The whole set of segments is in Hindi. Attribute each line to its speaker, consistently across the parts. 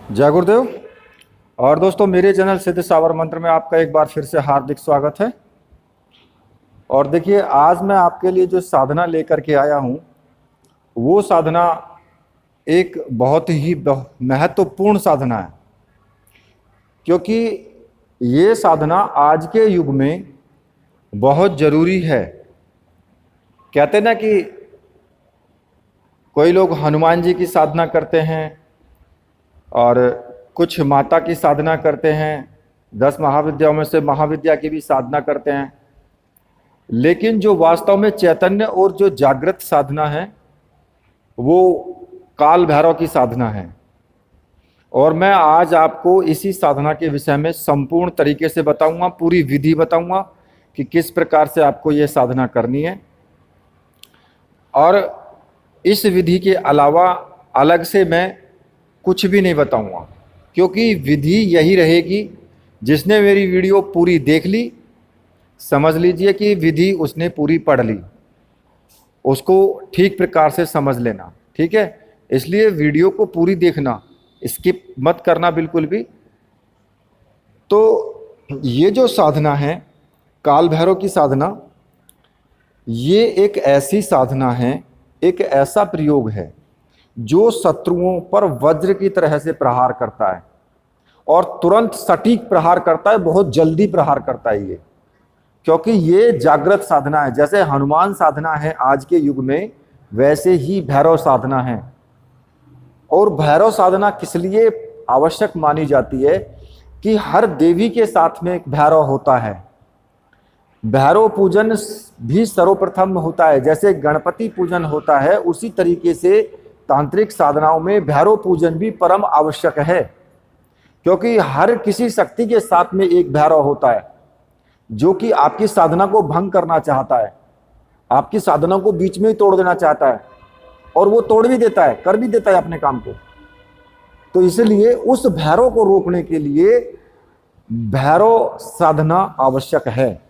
Speaker 1: जय गुरुदेव। और दोस्तों, मेरे चैनल सिद्ध सावर मंत्र में आपका एक बार फिर से हार्दिक स्वागत है। और देखिए, आज मैं आपके लिए जो साधना लेकर के आया हूँ वो साधना एक बहुत ही महत्वपूर्ण साधना है, क्योंकि ये साधना आज के युग में बहुत ज़रूरी है। कहते ना कि कोई लोग हनुमान जी की साधना करते हैं और कुछ माता की साधना करते हैं, 10 महाविद्याओं में से महाविद्या की भी साधना करते हैं, लेकिन जो वास्तव में चैतन्य और जो जागृत साधना है वो काल भैरव की साधना है। और मैं आज आपको इसी साधना के विषय में संपूर्ण तरीके से बताऊंगा, पूरी विधि बताऊंगा कि किस प्रकार से आपको ये साधना करनी है। और इस विधि के अलावा अलग से मैं कुछ भी नहीं बताऊंगा, क्योंकि विधि यही रहेगी। जिसने मेरी वीडियो पूरी देख ली, समझ लीजिए कि विधि उसने पूरी पढ़ ली, उसको ठीक प्रकार से समझ लेना, ठीक है। इसलिए वीडियो को पूरी देखना, स्किप मत करना बिल्कुल भी। तो ये जो साधना है काल भैरव की साधना, ये एक ऐसी साधना है, एक ऐसा प्रयोग है जो शत्रुओं पर वज्र की तरह से प्रहार करता है और तुरंत सटीक प्रहार करता है, बहुत जल्दी प्रहार करता है ये। क्योंकि ये जागृत साधना है। जैसे हनुमान साधना है आज के युग में, वैसे ही भैरव साधना है। और भैरव साधना किस लिए आवश्यक मानी जाती है कि हर देवी के साथ में एक भैरव होता है। भैरव पूजन भी सर्वप्रथम होता है। जैसे गणपति पूजन होता है, उसी तरीके से तांत्रिक साधनाओं में भैरव पूजन भी परम आवश्यक है, क्योंकि हर किसी शक्ति के साथ में एक भैरव होता है जो कि आपकी साधना को भंग करना चाहता है, आपकी साधना को बीच में ही तोड़ देना चाहता है, और वो तोड़ भी देता है, कर भी देता है अपने काम को। तो इसलिए उस भैरव को रोकने के लिए भैरव साधना आवश्यक है।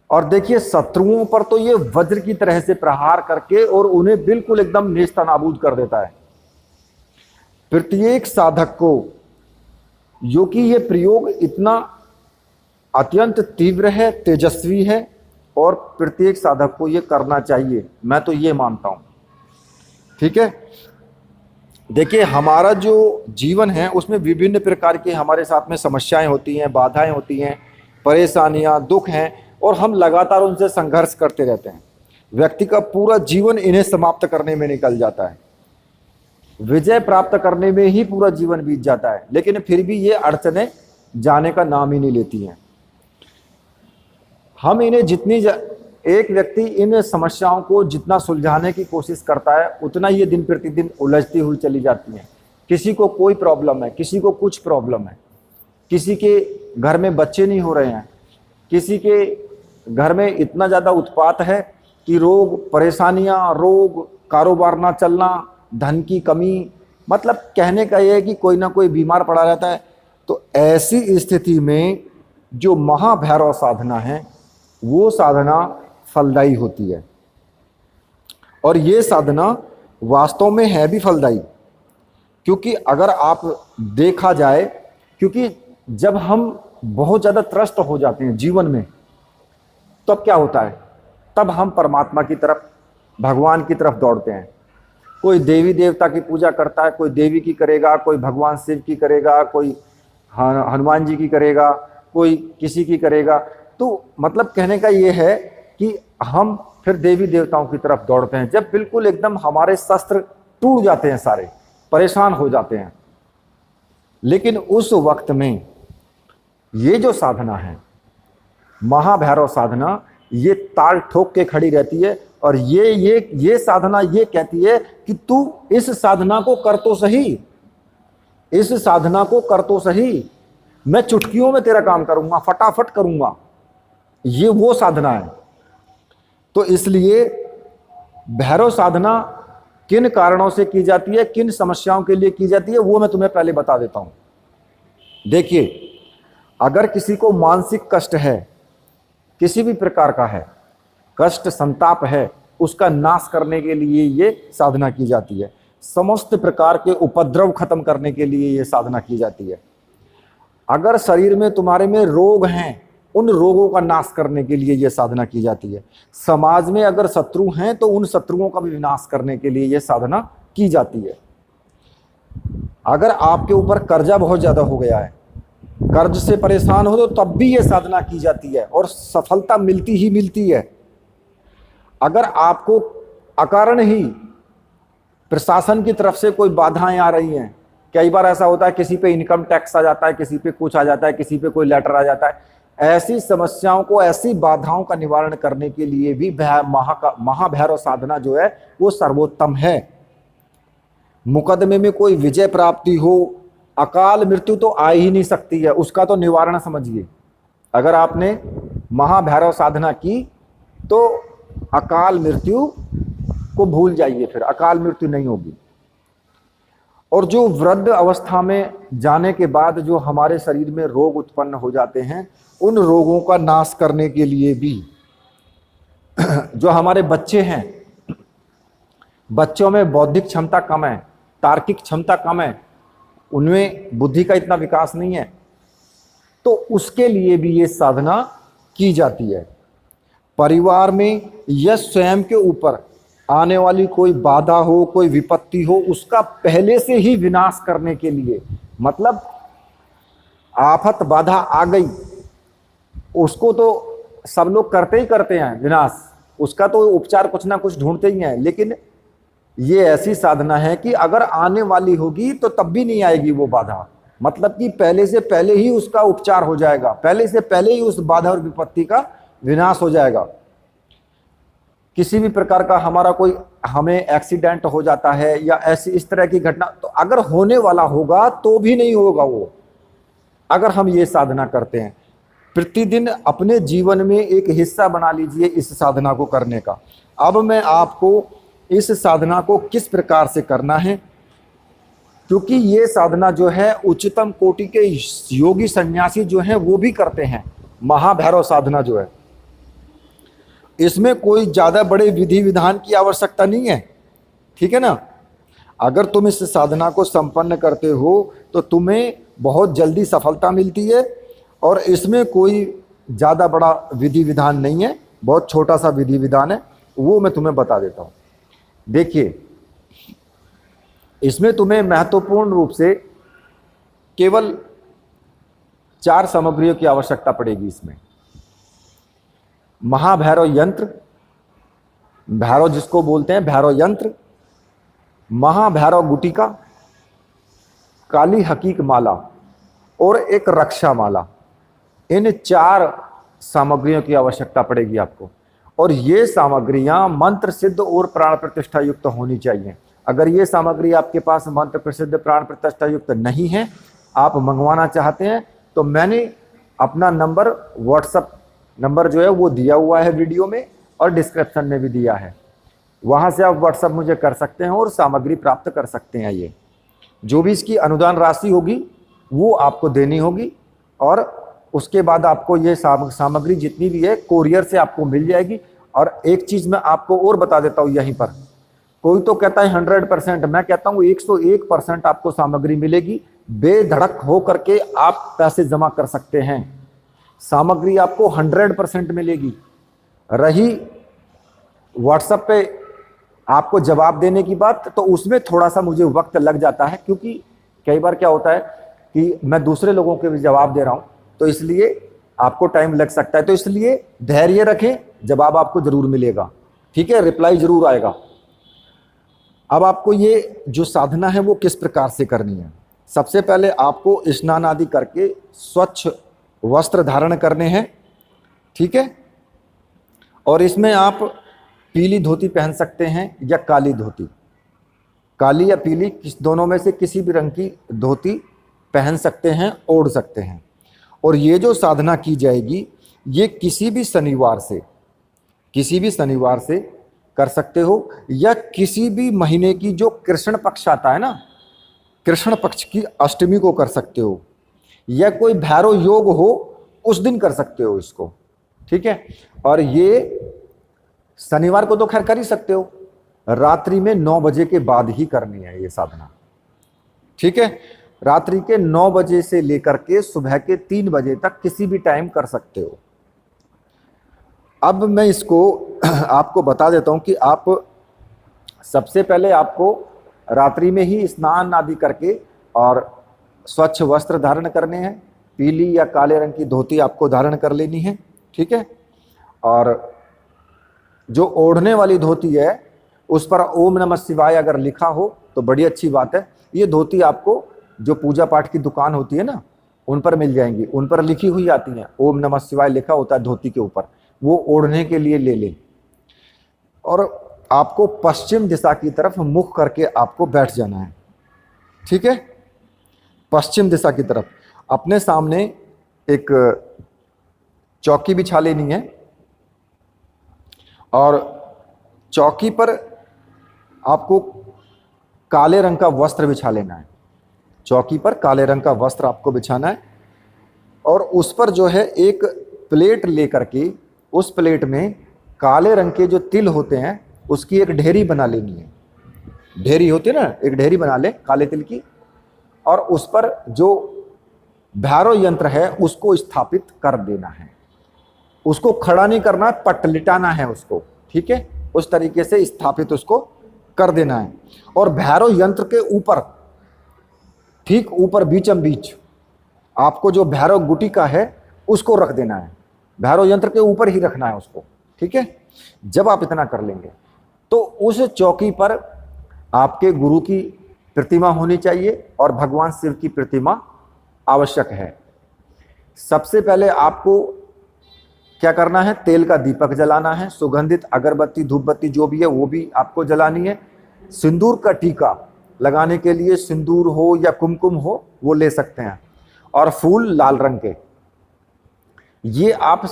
Speaker 1: और देखिए, शत्रुओं पर तो ये वज्र की तरह से प्रहार करके और उन्हें बिल्कुल एकदम नेस्तनाबूद कर देता है। प्रत्येक साधक को, जो कि ये प्रयोग इतना अत्यंत तीव्र है, तेजस्वी है, और प्रत्येक साधक को ये करना चाहिए, मैं तो ये मानता हूं, ठीक है। देखिए, हमारा जो जीवन है उसमें विभिन्न प्रकार के हमारे साथ में समस्याएं होती हैं, बाधाएं होती हैं, परेशानियां, दुख हैं, और हम लगातार उनसे संघर्ष करते रहते हैं। व्यक्ति का पूरा जीवन इन्हें समाप्त करने में निकल जाता है, विजय प्राप्त करने में ही पूरा जीवन बीत जाता है, लेकिन फिर भी ये अड़चनें जाने का नाम ही नहीं लेती हैं। हम इन्हें एक व्यक्ति इन समस्याओं को जितना सुलझाने की कोशिश करता है, उतना ये दिन प्रतिदिन उलझती हुई चली जाती हैं। किसी को कोई प्रॉब्लम है, किसी को कुछ प्रॉब्लम है, किसी के घर में बच्चे नहीं हो रहे हैं, किसी के घर में इतना ज़्यादा उत्पात है कि रोग, परेशानियां, रोग, कारोबार ना चलना, धन की कमी, मतलब कहने का यह है कि कोई ना कोई बीमार पड़ा रहता है। तो ऐसी स्थिति में जो महाभैरव साधना है वो साधना फलदायी होती है। और ये साधना वास्तव में है भी फलदायी, क्योंकि अगर आप देखा जाए, क्योंकि जब हम बहुत ज़्यादा त्रस्त हो जाते हैं जीवन में, तब क्या होता है, तब हम परमात्मा की तरफ, भगवान की तरफ दौड़ते हैं। कोई देवी देवता की पूजा करता है, कोई देवी की करेगा, कोई भगवान शिव की करेगा, कोई हनुमान जी की करेगा, कोई किसी की करेगा। तो मतलब कहने का ये है कि हम फिर देवी देवताओं की तरफ दौड़ते हैं जब बिल्कुल एकदम हमारे शस्त्र टूट जाते हैं, सारे परेशान हो जाते हैं। लेकिन उस वक्त में ये जो साधना है महाभैरव साधना, ये ताल ठोक के खड़ी रहती है। और ये साधना ये कहती है कि तू इस साधना को कर तो सही, इस साधना को कर तो सही, मैं चुटकियों में तेरा काम करूंगा, फटाफट करूंगा। ये वो साधना है। तो इसलिए भैरव साधना किन कारणों से की जाती है, किन समस्याओं के लिए की जाती है, वो मैं तुम्हें पहले बता देता हूं। देखिए, अगर किसी को मानसिक कष्ट है, किसी भी प्रकार का है, कष्ट संताप है, उसका नाश करने के लिए ये साधना की जाती है। समस्त प्रकार के उपद्रव खत्म करने के लिए ये साधना की जाती है। अगर शरीर में तुम्हारे में रोग हैं, उन रोगों का नाश करने के लिए यह साधना की जाती है। समाज में अगर शत्रु हैं तो उन शत्रुओं का भी विनाश करने के लिए यह साधना की जाती है। अगर आपके ऊपर कर्जा बहुत ज्यादा हो गया है, कर्ज से परेशान हो, तो तब भी यह साधना की जाती है और सफलता मिलती ही मिलती है। अगर आपको अकारण ही प्रशासन की तरफ से कोई बाधाएं आ रही हैं, कई बार ऐसा होता है किसी पे इनकम टैक्स आ जाता है, किसी पे कुछ आ जाता है, किसी पे कोई लेटर आ जाता है, ऐसी समस्याओं को, ऐसी बाधाओं का निवारण करने के लिए भी महाभैरव साधना जो है वो सर्वोत्तम है। मुकदमे में कोई विजय प्राप्ति हो, अकाल मृत्यु तो आ ही नहीं सकती है, उसका तो निवारण समझिए। अगर आपने महाभैरव साधना की तो अकाल मृत्यु को भूल जाइए, फिर अकाल मृत्यु नहीं होगी। और जो वृद्ध अवस्था में जाने के बाद जो हमारे शरीर में रोग उत्पन्न हो जाते हैं, उन रोगों का नाश करने के लिए भी जो हमारे बच्चे हैं, बच्चों में बौद्धिक क्षमता कम है, तार्किक क्षमता कम है, उनमें बुद्धि का इतना विकास नहीं है, तो उसके लिए भी ये साधना की जाती है। परिवार में या स्वयं के ऊपर आने वाली कोई बाधा हो, कोई विपत्ति हो, उसका पहले से ही विनाश करने के लिए, मतलब आफत बाधा आ गई, उसको तो सब लोग करते ही करते हैं विनाश, उसका तो उपचार कुछ ना कुछ ढूंढते ही हैं, लेकिन ये ऐसी साधना है कि अगर आने वाली होगी तो तब भी नहीं आएगी वो बाधा, मतलब कि पहले से पहले ही उसका उपचार हो जाएगा, पहले से पहले ही उस बाधा और विपत्ति का विनाश हो जाएगा। किसी भी प्रकार का हमें एक्सीडेंट हो जाता है या ऐसी इस तरह की घटना, तो अगर होने वाला होगा तो भी नहीं होगा वो, अगर हम ये साधना करते हैं। प्रतिदिन अपने जीवन में एक हिस्सा बना लीजिए इस साधना को करने का। अब मैं आपको इस साधना को किस प्रकार से करना है, क्योंकि ये साधना जो है उच्चतम कोटि के योगी सन्यासी जो हैं वो भी करते हैं। महाभैरव साधना जो है, इसमें कोई ज़्यादा बड़े विधि विधान की आवश्यकता नहीं है, ठीक है ना। अगर तुम इस साधना को संपन्न करते हो तो तुम्हें बहुत जल्दी सफलता मिलती है, और इसमें कोई ज़्यादा बड़ा विधि विधान नहीं है, बहुत छोटा सा विधि विधान है, वो मैं तुम्हें बता देता हूँ। देखिए, इसमें तुम्हें महत्वपूर्ण रूप से केवल 4 सामग्रियों की आवश्यकता पड़ेगी। इसमें महाभैरव यंत्र, भैरव जिसको बोलते हैं भैरव यंत्र, महाभैरव गुटिका, काली हकीक माला और एक रक्षा माला, इन 4 सामग्रियों की आवश्यकता पड़ेगी आपको। और ये सामग्रियां मंत्र सिद्ध और प्राण प्रतिष्ठा युक्त होनी चाहिए। अगर ये सामग्री आपके पास मंत्र प्रसिद्ध प्राण प्रतिष्ठा युक्त नहीं है, आप मंगवाना चाहते हैं, तो मैंने अपना नंबर, व्हाट्सएप नंबर जो है वो दिया हुआ है वीडियो में, और डिस्क्रिप्शन में भी दिया है, वहाँ से आप व्हाट्सएप मुझे कर सकते हैं और सामग्री प्राप्त कर सकते हैं। ये जो भी इसकी अनुदान राशि होगी वो आपको देनी होगी, और उसके बाद आपको ये सामग्री जितनी भी है कोरियर से आपको मिल जाएगी। और एक चीज़ मैं आपको और बता देता हूँ यहीं पर, कोई तो कहता है 100%, मैं कहता हूँ 101% आपको सामग्री मिलेगी। बेधड़क हो करके आप पैसे जमा कर सकते हैं, सामग्री आपको 100% मिलेगी। रही व्हाट्सएप पे आपको जवाब देने की बात, तो उसमें थोड़ा सा मुझे वक्त लग जाता है, क्योंकि कई बार क्या होता है कि मैं दूसरे लोगों के भी जवाब दे रहा हूँ, तो इसलिए आपको टाइम लग सकता है। तो इसलिए धैर्य रखें, जवाब आपको जरूर मिलेगा, ठीक है, रिप्लाई जरूर आएगा। अब आपको ये जो साधना है वो किस प्रकार से करनी है। सबसे पहले आपको स्नान आदि करके स्वच्छ वस्त्र धारण करने हैं, ठीक है। और इसमें आप पीली धोती पहन सकते हैं या काली धोती, काली या पीली दोनों में से किसी भी रंग की धोती पहन सकते हैं, ओढ़ सकते हैं। और ये जो साधना की जाएगी ये किसी भी शनिवार से कर सकते हो, या किसी भी महीने की जो कृष्ण पक्ष आता है ना, कृष्ण पक्ष की अष्टमी को कर सकते हो, या कोई भैरव योग हो उस दिन कर सकते हो इसको, ठीक है। और ये शनिवार को तो खैर कर ही सकते हो, रात्रि में 9 बजे के बाद ही करनी है ये साधना, ठीक है। रात्रि के 9 बजे से लेकर के सुबह के 3 बजे तक किसी भी टाइम कर सकते हो। अब मैं इसको आपको बता देता हूं कि आप सबसे पहले आपको रात्रि में ही स्नान आदि करके और स्वच्छ वस्त्र धारण करने हैं। पीली या काले रंग की धोती आपको धारण कर लेनी है, ठीक है। और जो ओढ़ने वाली धोती है उस पर ओम नमः शिवाय अगर लिखा हो तो बड़ी अच्छी बात है। ये धोती आपको जो पूजा पाठ की दुकान होती है ना, उन पर मिल जाएंगी, उन पर लिखी हुई आती हैं, ओम नमः शिवाय लिखा होता है धोती के ऊपर, वो ओढ़ने के लिए ले लें। और आपको पश्चिम दिशा की तरफ मुख करके आपको बैठ जाना है, ठीक है। पश्चिम दिशा की तरफ अपने सामने एक चौकी बिछा लेनी है और चौकी पर आपको काले रंग का वस्त्र बिछा लेना है। चौकी पर काले रंग का वस्त्र आपको बिछाना है और उस पर जो है एक प्लेट लेकर के उस प्लेट में काले रंग के जो तिल होते हैं उसकी एक ढेरी बना लेनी है। ढेरी होती है ना, एक ढेरी बना ले काले तिल की, और उस पर जो भैरव यंत्र है उसको स्थापित कर देना है। उसको खड़ा नहीं करना, पट लिटाना है उसको, ठीक है। उस तरीके से स्थापित उसको कर देना है और भैरव यंत्र के ऊपर, ठीक ऊपर बीचम बीच आपको जो भैरव गुटिका है उसको रख देना है। भैरव यंत्र के ऊपर ही रखना है उसको, ठीक है। जब आप इतना कर लेंगे तो उस चौकी पर आपके गुरु की प्रतिमा होनी चाहिए और भगवान शिव की प्रतिमा आवश्यक है। सबसे पहले आपको क्या करना है, तेल का दीपक जलाना है, सुगंधित अगरबत्ती धूपबत्ती जो भी है वो भी आपको जलानी है। सिंदूर का टीका लगाने के लिए सिंदूर हो या कुमकुम हो वो ले सकते हैं, और फूल लाल रंग के, ये आप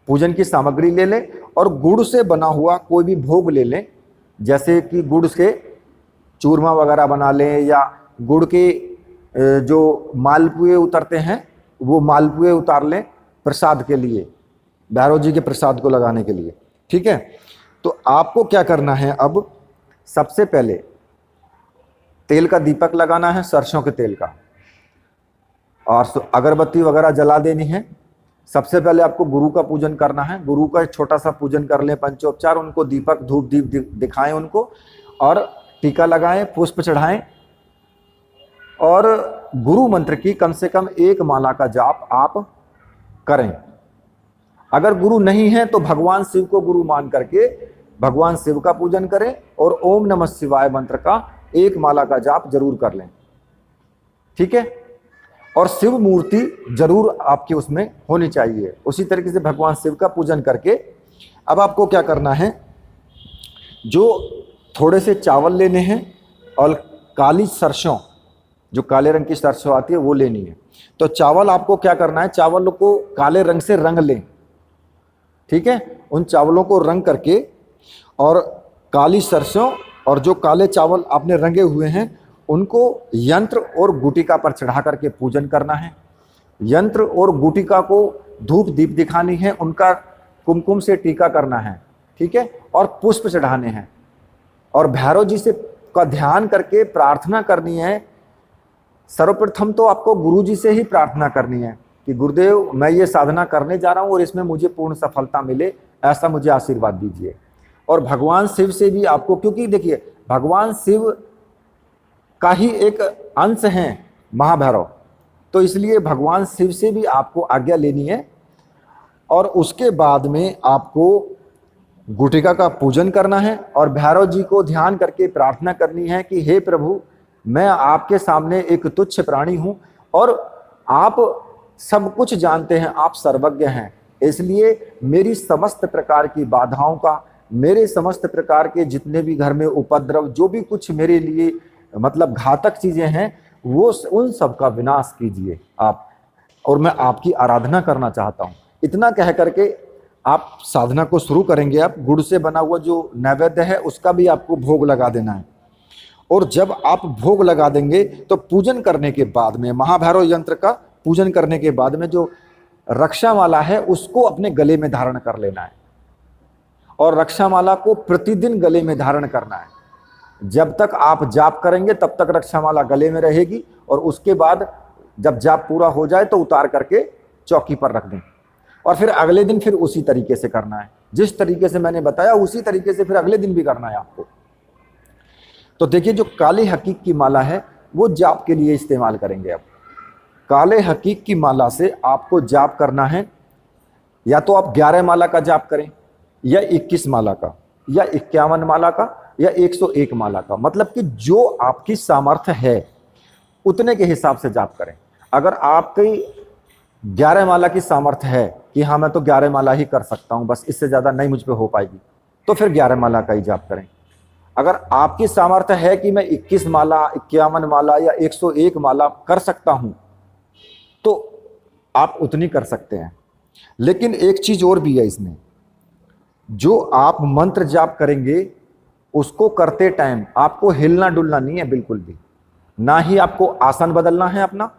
Speaker 1: पूजन की सामग्री ले लें। और गुड़ से बना हुआ कोई भी भोग ले लें, जैसे कि गुड़ से चूरमा वगैरह बना लें या गुड़ के जो मालपुए उतरते हैं वो मालपुए उतार लें प्रसाद के लिए, भैरव जी के प्रसाद को लगाने के लिए, ठीक है। तो आपको क्या करना है, अब सबसे पहले तेल का दीपक लगाना है, सरसों के तेल का, और अगरबत्ती वगैरह जला देनी है। सबसे पहले आपको गुरु का पूजन करना है, गुरु का एक छोटा सा पूजन कर लें, पंचोपचार, उनको दीपक धूप दीप दिखाएं उनको, और टीका लगाएं, पुष्प चढ़ाएं, और गुरु मंत्र की कम से कम 1 माला का जाप आप करें। अगर गुरु नहीं है तो भगवान शिव को गुरु मान करके भगवान शिव का पूजन करें और ओम नमः शिवाय मंत्र का 1 माला का जाप जरूर कर लें, ठीक है। और शिव मूर्ति जरूर आपके उसमें होनी चाहिए। उसी तरीके से भगवान शिव का पूजन करके अब आपको क्या करना है, जो थोड़े से चावल लेने हैं और काली सरसों, जो काले रंग की सरसों आती है वो लेनी है। तो चावल आपको क्या करना है, चावल को काले रंग से रंग लें, ठीक है। उन चावलों को रंग करके और काली सरसों और जो काले चावल आपने रंगे हुए हैं उनको यंत्र और गुटिका पर चढ़ा करके पूजन करना है। यंत्र और गुटिका को धूप दीप दिखानी है, उनका कुमकुम से टीका करना है, ठीक है, और पुष्प चढ़ाने हैं और भैरव जी से का ध्यान करके प्रार्थना करनी है। सर्वप्रथम तो आपको गुरु जी से ही प्रार्थना करनी है कि गुरुदेव मैं ये साधना करने जा रहा हूँ और इसमें मुझे पूर्ण सफलता मिले, ऐसा मुझे आशीर्वाद दीजिए। और भगवान शिव से भी आपको, क्योंकि देखिए भगवान शिव का ही एक अंश है महाभैरव, तो इसलिए भगवान शिव से भी आपको आज्ञा लेनी है। और उसके बाद में आपको गुटिका का पूजन करना है और भैरव जी को ध्यान करके प्रार्थना करनी है कि हे प्रभु, मैं आपके सामने एक तुच्छ प्राणी हूँ और आप सब कुछ जानते हैं, आप सर्वज्ञ हैं, इसलिए मेरी समस्त प्रकार की बाधाओं का, मेरे समस्त प्रकार के जितने भी घर में उपद्रव, जो भी कुछ मेरे लिए मतलब घातक चीजें हैं, वो उन सब का विनाश कीजिए आप, और मैं आपकी आराधना करना चाहता हूँ। इतना कह करके आप साधना को शुरू करेंगे। आप गुड़ से बना हुआ जो नैवेद्य है उसका भी आपको भोग लगा देना है। और जब आप भोग लगा देंगे तो पूजन करने के बाद में, महाभैरव यंत्र का पूजन करने के बाद में जो रक्षा वाला है उसको अपने गले में धारण कर लेना है। और रक्षा माला को प्रतिदिन गले में धारण करना है। जब तक आप जाप करेंगे तब तक रक्षा माला गले में रहेगी, और उसके बाद जब जाप पूरा हो जाए तो उतार करके चौकी पर रख दें, और फिर अगले दिन फिर उसी तरीके से करना है। जिस तरीके से मैंने बताया उसी तरीके से फिर अगले दिन भी करना है आपको। तो देखिए, जो काले हकीक की माला है वो जाप के लिए इस्तेमाल करेंगे। अब काले हकीक की माला से आपको जाप करना है, या तो आप 11 माला का जाप करें, या 21 माला का, या 51 माला का, या 101 माला का। मतलब कि जो आपकी सामर्थ्य है उतने के हिसाब से जाप करें। अगर आपकी 11 माला की सामर्थ्य है कि हाँ मैं तो 11 माला ही कर सकता हूँ, बस इससे ज़्यादा नहीं मुझ पे हो पाएगी, तो फिर 11 माला का ही जाप करें। अगर आपकी सामर्थ्य है कि मैं 21 माला, 51 माला या 101 माला कर सकता हूँ, तो आप उतनी कर सकते हैं। लेकिन एक चीज़ और भी है इसमें, जो आप मंत्र जाप करेंगे उसको करते टाइम आपको हिलना डुलना नहीं है बिल्कुल भी, ना ही आपको आसन बदलना है अपना।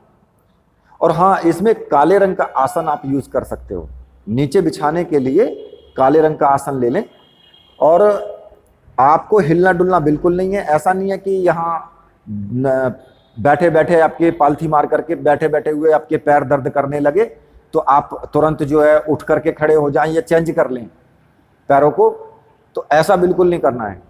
Speaker 1: और हाँ, इसमें काले रंग का आसन आप यूज कर सकते हो, नीचे बिछाने के लिए काले रंग का आसन ले लें। और आपको हिलना डुलना बिल्कुल नहीं है। ऐसा नहीं है कि यहाँ बैठे बैठे आपके पालथी मार करके बैठे बैठे हुए आपके पैर दर्द करने लगे तो आप तुरंत जो है उठ करके खड़े हो जाएं या चेंज कर लें पैरों को, तो ऐसा बिल्कुल नहीं करना है।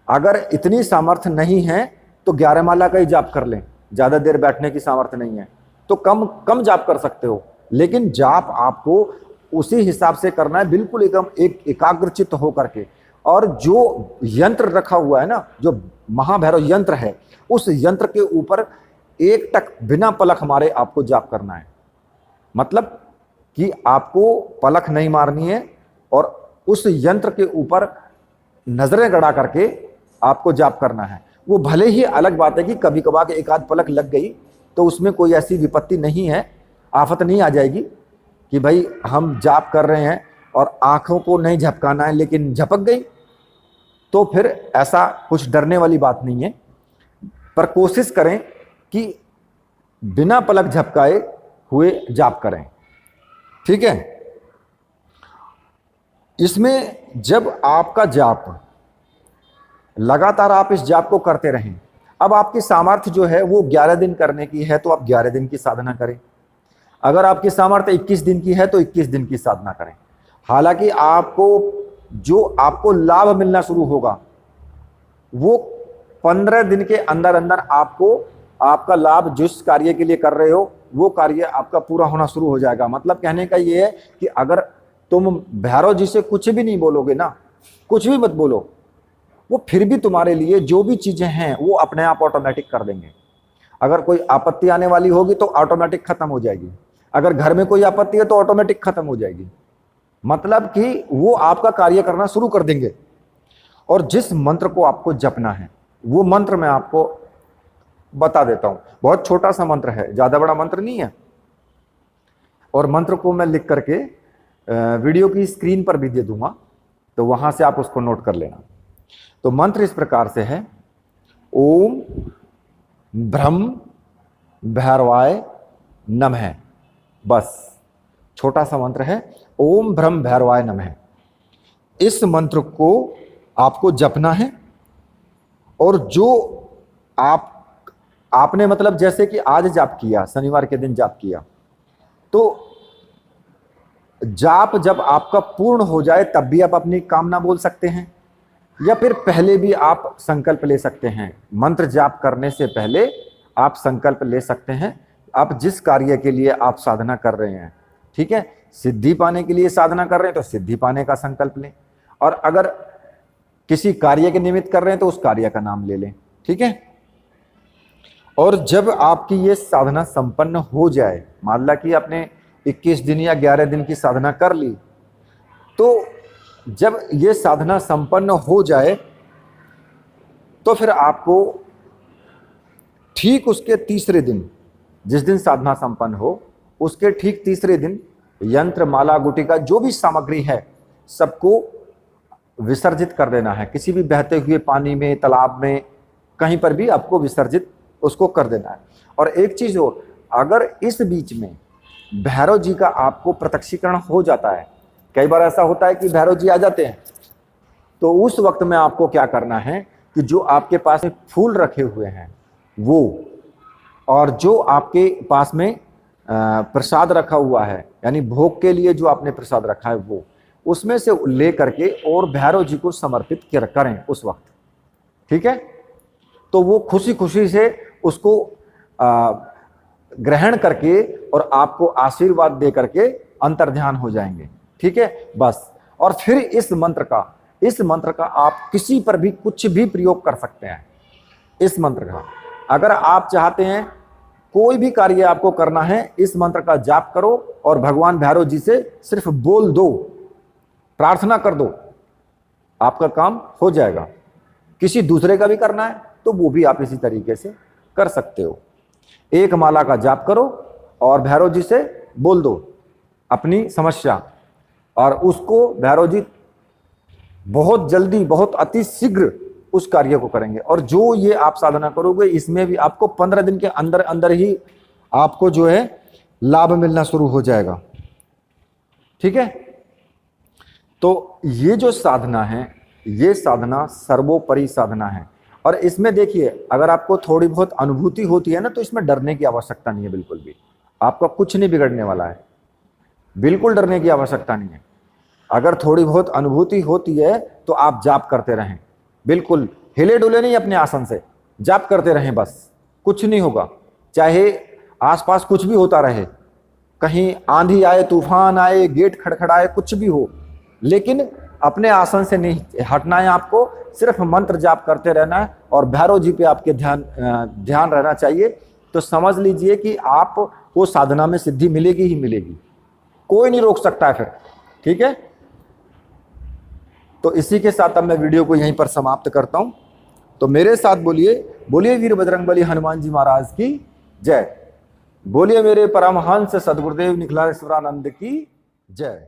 Speaker 1: अगर इतनी सामर्थ्य नहीं है तो 11 माला का ही जाप कर लें। ज़्यादा देर बैठने की सामर्थ्य नहीं है तो कम कम जाप कर सकते हो, लेकिन जाप आपको उसी हिसाब से करना है, बिल्कुल एकदम एकाग्रचित्त होकर के। और जो यंत्र रखा हुआ है ना, जो महाभैरव यंत्र है, उस यंत्र के ऊपर एक टक बिना पलक मारे आपको जाप करना है। मतलब कि आपको पलक नहीं मारनी है और उस यंत्र के ऊपर नजरें गड़ा करके आपको जाप करना है। वो भले ही अलग बात है कि कभी कभार एक आध पलक लग गई तो उसमें कोई ऐसी विपत्ति नहीं है, आफत नहीं आ जाएगी कि भाई हम जाप कर रहे हैं और आंखों को नहीं झपकाना है लेकिन झपक गई, तो फिर ऐसा कुछ डरने वाली बात नहीं है। पर कोशिश करें कि बिना पलक झपकाए हुए जाप करें, ठीक है। इसमें जब आपका जाप लगातार आप इस जाप को करते रहें, अब आपकी सामर्थ्य जो है वो 11 दिन करने की है तो आप 11 दिन की साधना करें। अगर आपकी सामर्थ्य 21 दिन की है तो 21 दिन की साधना करें। हालांकि आपको लाभ मिलना शुरू होगा वो 15 दिन के अंदर अंदर आपको आपका लाभ जिस कार्य के लिए कर रहे हो वो कार्य आपका पूरा होना शुरू हो जाएगा। मतलब कहने का ये है कि अगर तुम भैरव जी से कुछ भी नहीं बोलोगे ना, कुछ भी मत बोलो, वो फिर भी तुम्हारे लिए जो भी चीजें हैं वो अपने आप ऑटोमेटिक कर देंगे। अगर कोई आपत्ति आने वाली होगी तो ऑटोमेटिक खत्म हो जाएगी, अगर घर में कोई आपत्ति है तो ऑटोमेटिक खत्म हो जाएगी। मतलब कि वो आपका कार्य करना शुरू कर देंगे। और जिस मंत्र को आपको जपना है वो मंत्र मैं आपको बता देता हूं। बहुत छोटा सा मंत्र है, ज्यादा बड़ा मंत्र नहीं है। और मंत्र को मैं लिख करके वीडियो की स्क्रीन पर भी दे दूंगा, तो वहां से आप उसको नोट कर लेना। तो मंत्र इस प्रकार से है, ओम ब्रह्म भैरवाय नमः। बस छोटा सा मंत्र है, ओम ब्रह्म भैरवाय नमः। इस मंत्र को आपको जपना है। और जो आपने मतलब जैसे कि आज जाप किया, शनिवार के दिन जाप किया, तो जाप जब आपका पूर्ण हो जाए तब भी आप अपनी कामना बोल सकते हैं, या फिर पहले भी आप संकल्प ले सकते हैं। मंत्र जाप करने से पहले आप संकल्प ले सकते हैं, आप जिस कार्य के लिए आप साधना कर रहे हैं, ठीक है। सिद्धि पाने के लिए साधना कर रहे हैं तो सिद्धि पाने का संकल्प लें, और अगर किसी कार्य के निमित्त कर रहे हैं तो उस कार्य का नाम ले लें, ठीक है। और जब आपकी ये साधना संपन्न हो जाए, मान ला कि आपने 21 दिन या 11 दिन की साधना कर ली, तो जब ये साधना संपन्न हो जाए तो फिर आपको ठीक उसके तीसरे दिन, जिस दिन साधना संपन्न हो उसके ठीक तीसरे दिन यंत्र, माला, गुटिका जो भी सामग्री है सबको विसर्जित कर देना है। किसी भी बहते हुए पानी में, तालाब में, कहीं पर भी आपको विसर्जित उसको कर देना है। और एक चीज और, अगर इस बीच में भैरव जी का आपको प्रत्यक्षीकरण हो जाता है, कई बार ऐसा होता है कि भैरव जी आ जाते हैं तो उस वक्त में आपको क्या करना है कि जो आपके पास में फूल रखे हुए हैं वो, और जो आपके पास में प्रसाद रखा हुआ है, यानी भोग के लिए जो आपने प्रसाद रखा है वो, उसमें से ले करके और भैरव जी को समर्पित करें उस वक्त। ठीक है, तो वो खुशी खुशी से उसको ग्रहण करके और आपको आशीर्वाद दे करके अंतर्ध्यान हो जाएंगे। ठीक है, बस। और फिर इस मंत्र का आप किसी पर भी कुछ भी प्रयोग कर सकते हैं। इस मंत्र का अगर आप चाहते हैं कोई भी कार्य आपको करना है, इस मंत्र का जाप करो और भगवान भैरव जी से सिर्फ बोल दो, प्रार्थना कर दो, आपका काम हो जाएगा। किसी दूसरे का भी करना है तो वो भी आप इसी तरीके से कर सकते हो। एक माला का जाप करो और भैरव जी से बोल दो अपनी समस्या, और उसको भैरव जी बहुत जल्दी, बहुत अति शीघ्र उस कार्य को करेंगे। और जो ये आप साधना करोगे, इसमें भी आपको 15 दिन के अंदर अंदर ही आपको जो है लाभ मिलना शुरू हो जाएगा। ठीक है, तो ये जो साधना है, ये साधना सर्वोपरि साधना है। और इसमें देखिए, अगर आपको थोड़ी बहुत अनुभूति होती है ना, तो इसमें डरने की आवश्यकता नहीं है बिल्कुल भी। आपका कुछ नहीं बिगड़ने वाला है, बिल्कुल डरने की आवश्यकता नहीं है। अगर थोड़ी बहुत अनुभूति होती है तो आप जाप करते रहें, बिल्कुल हिले डुले नहीं, अपने आसन से जाप करते रहें, बस कुछ नहीं होगा। चाहे आसपास कुछ भी होता रहे, कहीं आंधी आए, तूफान आए, गेट खड़खड़ाए, कुछ भी हो, लेकिन अपने आसन से नहीं हटना है। आपको सिर्फ मंत्र जाप करते रहना है और भैरव जी पे आपके ध्यान रहना चाहिए। तो समझ लीजिए कि आप वो साधना में सिद्धि मिलेगी ही मिलेगी, कोई नहीं रोक सकता है फिर। ठीक है, तो इसी के साथ अब मैं वीडियो को यहीं पर समाप्त करता हूं। तो मेरे साथ बोलिए, बोलिए वीर बजरंगबली हनुमान जी महाराज की जय। बोलिए मेरे परमहंस सदगुरुदेव निखिलेश्वरानंद की जय।